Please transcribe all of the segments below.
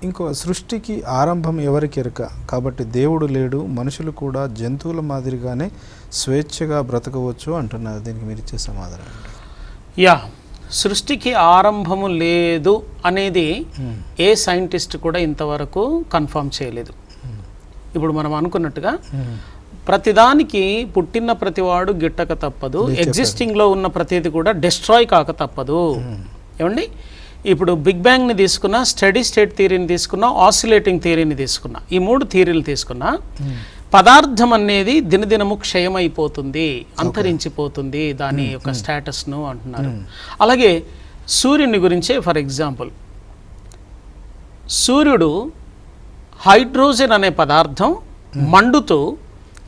ఇంకో సృష్టికి ఆరంభం ఎవరికి ఎరుక, కాబట్టి దేవుడు లేడు, మనుషులు కూడా జంతువుల మాదిరిగానే స్వేచ్ఛగా బ్రతకవచ్చు అంటున్నారు. దీనికి మీరు ఇచ్చే సమాధానం? యా, సృష్టికి ఆరంభము లేదు అనేది ఏ సైంటిస్ట్ కూడా ఇంతవరకు కన్ఫర్మ్ చేయలేదు. ఇప్పుడు మనం అనుకున్నట్టుగా ప్రతిదానికి పుట్టిన ప్రతివాడు గిట్టక తప్పదు, ఎగ్జిస్టింగ్లో ఉన్న ప్రతిది కూడా డిస్ట్రాయ్ కాక తప్పదు. ఏమండి, ఇప్పుడు బిగ్ బ్యాంగ్ని తీసుకున్నా, స్టడీ స్టేట్ థియరీని తీసుకున్నా, ఆసిలేటింగ్ థియరీని తీసుకున్నా, ఈ 3 థియరీలు తీసుకున్నా, పదార్థం అనేది దినదినము క్షయమైపోతుంది, అంతరించిపోతుంది దాని యొక్క స్టేటస్ను అంటున్నారు. అలాగే సూర్యుని గురించే ఫర్ ఎగ్జాంపుల్, సూర్యుడు హైడ్రోజన్ అనే పదార్థం మండుతూ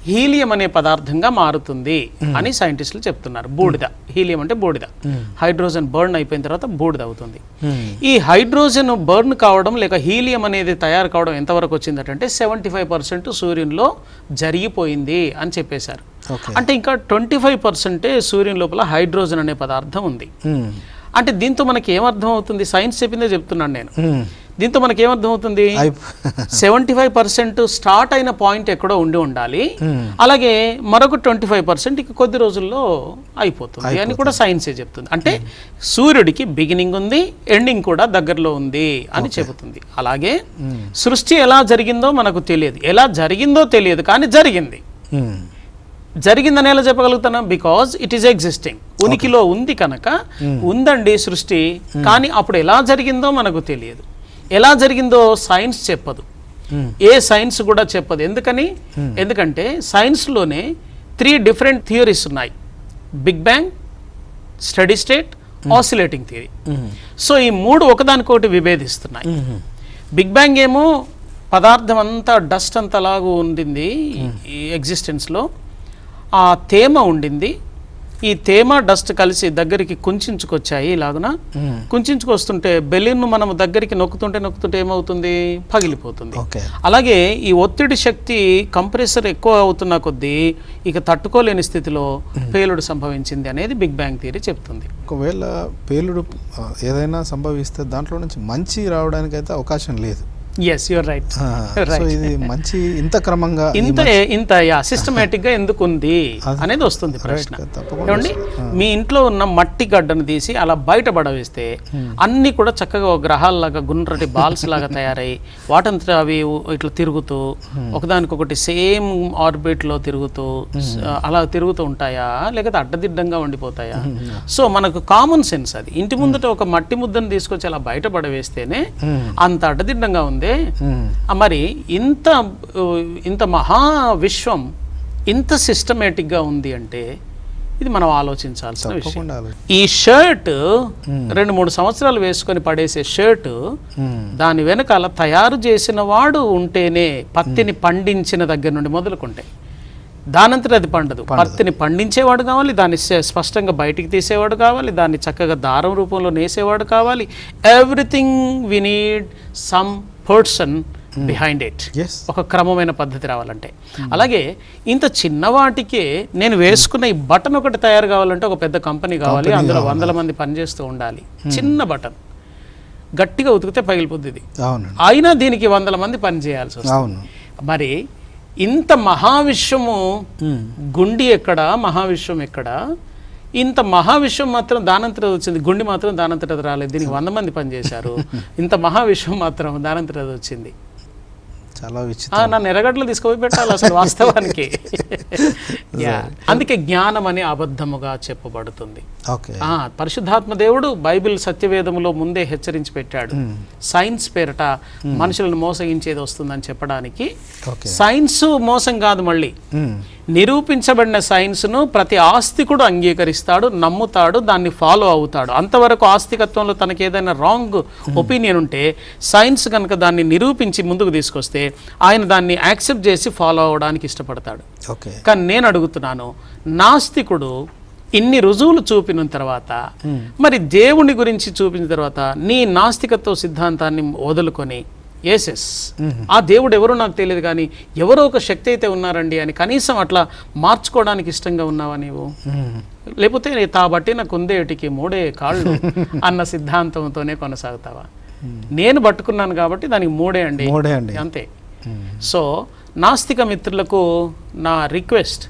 హీలియం అనే పదార్థంగా మారుతుంది అని సైంటిస్టులు చెప్తున్నారు. బూడిద, హీలియం అంటే బూడిద, హైడ్రోజన్ బర్న్ అయిపోయిన తర్వాత బూడిద అవుతుంది. ఈ హైడ్రోజన్ బర్న్ కావడం లేక హీలియం అనేది తయారు కావడం ఎంతవరకు వచ్చిందంటే 75% సూర్యునిలో జరిగిపోయింది అని చెప్పేశారు. అంటే ఇంకా 25% సూర్యుని లోపల హైడ్రోజన్ అనే పదార్థం ఉంది. అంటే దీంతో మనకి ఏమర్థం అవుతుంది? సైన్స్ చెప్పిందే చెప్తున్నాను నేను. దీంతో మనకి ఏమర్థం అవుతుంది? 75% స్టార్ట్ అయిన పాయింట్ ఎక్కడో ఉండాలి, అలాగే మరొక 25% ఇక కొద్ది రోజుల్లో అయిపోతుంది అని కూడా సైన్సే చెప్తుంది. అంటే సూర్యుడికి బిగినింగ్ ఉంది, ఎండింగ్ కూడా దగ్గరలో ఉంది అని చెబుతుంది. అలాగే సృష్టి ఎలా జరిగిందో మనకు తెలియదు, ఎలా జరిగిందో తెలియదు, కానీ జరిగింది. జరిగిందని ఎలా చెప్పగలుగుతాను? బికాజ్ ఇట్ ఈస్ ఎగ్జిస్టింగ్, ఉనికిలో ఉంది కనుక ఉందండి సృష్టి. కానీ అప్పుడు ఎలా జరిగిందో మనకు తెలియదు. ఎలా జరిగిందో సైన్స్ చెప్పదు, ఏ సైన్స్ కూడా చెప్పదు. ఎందుకంటే సైన్స్లోనే 3 డిఫరెంట్ థియరీస్ ఉన్నాయి: big bang, steady state, oscillating theory. So ఈ 3 ఒకదానికొకటి విభేదిస్తున్నాయి. బిగ్ బ్యాంగ్ ఏమో పదార్థం అంతా డస్ట్ అంతలాగా ఉండింది ఈ ఎగ్జిస్టెన్స్లో, ఆ తేమ ఉండింది, ఈ తేమ డస్ట్ కలిసి దగ్గరికి కుంచుకొచ్చాయి. ఇలాగున కుంచుకొస్తుంటే బెలూన్ను మనం దగ్గరికి నొక్కుతుంటే ఏమవుతుంది? పగిలిపోతుంది. అలాగే ఈ ఒత్తిడి శక్తి కంప్రెసర్ ఎక్కువ అవుతున్న కొద్దీ ఇక తట్టుకోలేని స్థితిలో పేలుడు సంభవించింది అనేది బిగ్ బ్యాంగ్ థియరీ చెప్తుంది. ఒకవేళ పేలుడు ఏదైనా సంభవిస్తే దాంట్లో నుంచి మంచి రావడానికి అయితే అవకాశం లేదు. Yes, you're right. ఇది మంచి ఇంత క్రమంగా ఇంత సిస్టమేటిక్ గా ఎందుకు ఉంది అనేది వస్తుంది ప్రశ్న. ఏమండి, మీ ఇంట్లో ఉన్న మట్టి గడ్డను తీసి అలా బయట పడవేస్తే అన్ని కూడా చక్కగా గ్రహాలలాగా గుండ్రటి బాల్స్ లాగా తయారై వాటంతా అవి ఇట్లా తిరుగుతూ ఒకదానికొకటి సేమ్ ఆర్బిట్ లో తిరుగుతూ అలా తిరుగుతూ ఉంటాయా, లేకపోతే అడ్డదిడ్డంగా ఉండిపోతాయా? సో మనకు కామన్ సెన్స్ అది. ఇంటి ముందట ఒక మట్టి ముద్దను తీసుకొచ్చి అలా బయట పడవేస్తేనే అంత అడ్డదిడ్డంగా ఉంది. మరి ఇంత మహా విశ్వం ఇంత సిస్టమేటిక్గా ఉంది అంటే ఇది మనం ఆలోచించాల్సిన విషయం. ఈ షర్ట్ 2-3 సంవత్సరాలు వేసుకొని పడేసే షర్ట్, దాని వెనకాల తయారు చేసిన వాడు ఉంటేనే, పత్తిని పండించిన దగ్గర నుండి మొదలుకుంటే దానంతట అది పండదు. పత్తిని పండించేవాడు కావాలి, దాన్ని స్పష్టంగా బయటికి తీసేవాడు కావాలి, దాన్ని చక్కగా దారం రూపంలో నేసేవాడు కావాలి. Everything we need some person behind it. ఒక క్రమమైన పద్ధతి రావాలంటే. అలాగే ఇంత చిన్నవాటికే నేను వేసుకున్న ఈ బటన్ ఒకటి తయారు కావాలంటే ఒక పెద్ద కంపెనీ కావాలి, అందులో 100 మంది పనిచేస్తూ ఉండాలి. చిన్న బటన్ గట్టిగా ఉతికితే పగిలిపోద్ది ఇది, అయినా దీనికి 100 మంది పని చేయాల్సి వస్తుంది. మరి ఇంత మహావిశ్వము గుండి ఎక్కడ, మహావిశ్వం ఎక్కడ? ఇంత మహావిశ్వం మాత్రం దానంతట వచ్చింది, గుండి మాత్రం దానంతట రాలేదు. దీనికి 100 మంది పనిచేశారు, ఇంత మహావిశ్వం మాత్రం దానంతట వచ్చింది. చాలా నన్ను ఎర్రగడ్డలు తీసుకుపోయి పెట్టాలి అసలు వాస్తవానికి. అందుకే జ్ఞానం అనే అబద్ధముగా చెప్పబడుతుంది. పరిశుద్ధాత్మ దేవుడు బైబిల్ సత్యవేదములో ముందే హెచ్చరించి పెట్టాడు. సైన్స్ పేరట మనుషులను మోసగించేది వస్తుందని చెప్పడానికి. సైన్స్ మోసం కాదు, మళ్ళీ నిరూపించబడిన సైన్స్ను ప్రతి ఆస్తికుడు అంగీకరిస్తాడు, నమ్ముతాడు, దాన్ని ఫాలో అవుతాడు. అంతవరకు ఆస్తికత్వంలో తనకి ఏదైనా రాంగ్ ఒపీనియన్ ఉంటే సైన్స్ కనుక దాన్ని నిరూపించి ముందుకు తీసుకొస్తే ఆయన దాన్ని యాక్సెప్ట్ చేసి ఫాలో అవడానికి ఇష్టపడతాడు. కానీ నేను అడుగుతున్నాను, నాస్తికుడు ఇన్ని రుజువులు చూపిన తర్వాత, మరి దేవుని గురించి చూపిన తర్వాత నీ నాస్తికత్వ సిద్ధాంతాన్ని వదులుకొని ఎస్ ఆ దేవుడు ఎవరో నాకు తెలియదు కానీ ఎవరో ఒక శక్తి అయితే ఉన్నారండి అని కనీసం అట్లా మార్చుకోవడానికి ఇష్టంగా ఉన్నావా నీవు? లేకపోతే తాబట్టి నాకు ఉందేటికి 3 కాళ్ళు అన్న సిద్ధాంతంతోనే కొనసాగుతావా? నేను పట్టుకున్నాను కాబట్టి దానికి 3 అండి, 3 అండి. అంతే. సో నాస్తిక మిత్రులకు నా రిక్వెస్ట్,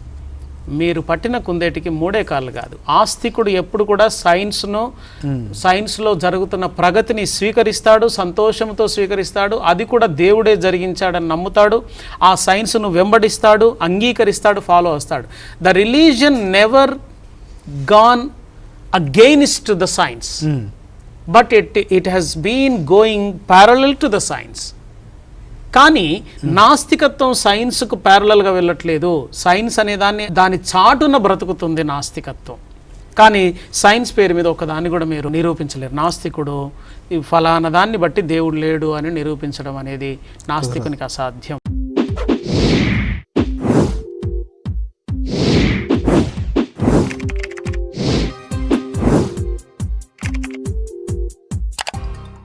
మీరు పట్టిన కుందేటికి 3 కాళ్ళు కాదు. ఆస్తికుడు ఎప్పుడు కూడా సైన్స్లో జరుగుతున్న ప్రగతిని స్వీకరిస్తాడు, సంతోషంతో స్వీకరిస్తాడు, అది కూడా దేవుడే జరిగించాడని నమ్ముతాడు, ఆ సైన్స్ను వెంబడిస్తాడు, అంగీకరిస్తాడు, ఫాలో వస్తాడు. The religion never gone against the science, but it has been going parallel to the science. కానీ నాస్తికత్వం సైన్స్కు ప్యారలల్గా వెళ్ళట్లేదు. సైన్స్ అనే దాని చాటున బ్రతుకుతుంది నాస్తికత్వం. కానీ సైన్స్ పేరు మీద ఒకదాన్ని కూడా మీరు నిరూపించలేరు. నాస్తికుడు ఈ ఫలానా దాన్ని బట్టి దేవుడు లేడు అని నిరూపించడం అనేది నాస్తికునికి అసాధ్యం.